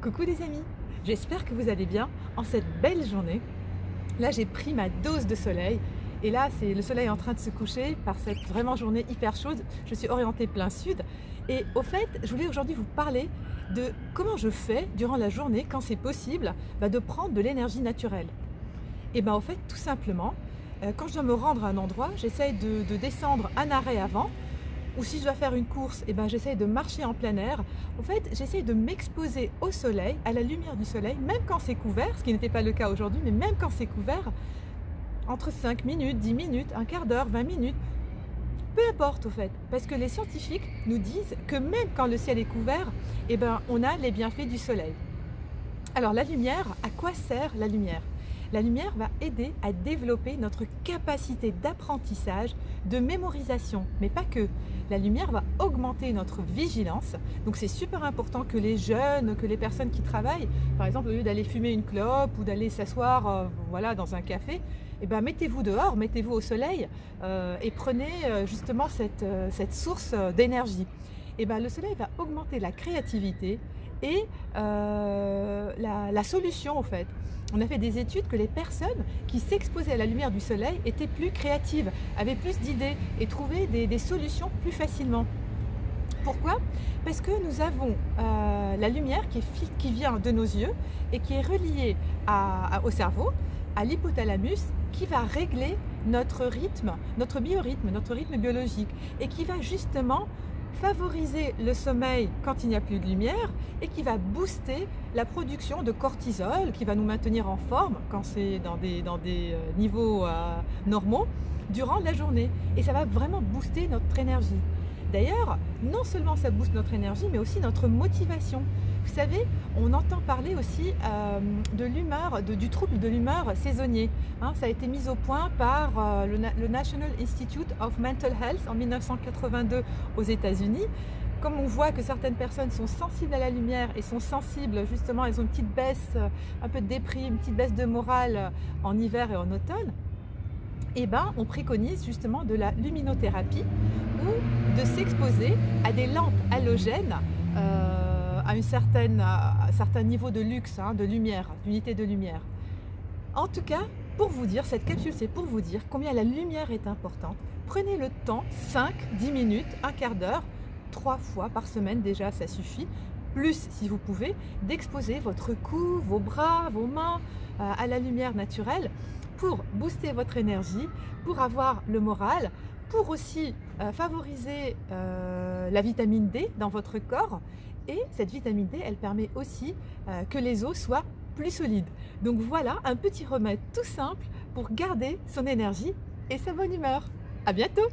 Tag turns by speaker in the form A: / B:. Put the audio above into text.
A: Coucou les amis, j'espère que vous allez bien en cette belle journée. Là j'ai pris ma dose de soleil et là c'est le soleil en train de se coucher par cette vraiment journée hyper chaude. Je suis orientée plein sud et au fait je voulais aujourd'hui vous parler de comment je fais durant la journée quand c'est possible de prendre de l'énergie naturelle. Et au fait tout simplement quand je dois me rendre à un endroit, j'essaye de descendre un arrêt avant. Ou si je dois faire une course, j'essaye de marcher en plein air. En fait, j'essaye de m'exposer au soleil, à la lumière du soleil, même quand c'est couvert, ce qui n'était pas le cas aujourd'hui, mais même quand c'est couvert, entre 5 minutes, 10 minutes, un quart d'heure, 20 minutes, peu importe au fait. Parce que les scientifiques nous disent que même quand le ciel est couvert, on a les bienfaits du soleil. Alors la lumière, à quoi sert la lumière ? La lumière va aider à développer notre capacité d'apprentissage, de mémorisation, mais pas que. La lumière va augmenter notre vigilance, donc c'est super important que les jeunes, que les personnes qui travaillent, par exemple au lieu d'aller fumer une clope ou d'aller s'asseoir dans un café, mettez-vous dehors, mettez-vous au soleil et prenez justement cette source d'énergie. Le soleil va augmenter la créativité et la solution en fait. On a fait des études que les personnes qui s'exposaient à la lumière du soleil étaient plus créatives, avaient plus d'idées et trouvaient des solutions plus facilement. Pourquoi ? Parce que nous avons la lumière qui vient de nos yeux et qui est reliée au cerveau, à l'hypothalamus, qui va régler notre rythme, notre biorhythme, notre rythme biologique et qui va justement favoriser le sommeil quand il n'y a plus de lumière et qui va booster la production de cortisol qui va nous maintenir en forme quand c'est dans des niveaux normaux durant la journée et ça va vraiment booster notre énergie. D'ailleurs, non seulement ça booste notre énergie mais aussi notre motivation. Vous savez, on entend parler aussi de l'humeur, du trouble de l'humeur saisonnier. Ça a été mis au point par le National Institute of Mental Health en 1982 aux États-Unis. Comme on voit que certaines personnes sont sensibles à la lumière et sont sensibles justement, elles ont une petite baisse, un peu de déprime, une petite baisse de morale en hiver et en automne, on préconise justement de la luminothérapie ou de s'exposer à des lampes halogènes à un certain niveau de luxe, de lumière, d'unité de lumière. En tout cas, pour vous dire, cette capsule c'est pour vous dire combien la lumière est importante. Prenez le temps, 5-10 minutes, un quart d'heure, 3 fois par semaine déjà ça suffit, plus si vous pouvez, d'exposer votre cou, vos bras, vos mains à la lumière naturelle pour booster votre énergie, pour avoir le moral, pour aussi favoriser la vitamine D dans votre corps. Et cette vitamine D, elle permet aussi que les os soient plus solides. Donc voilà un petit remède tout simple pour garder son énergie et sa bonne humeur. À bientôt!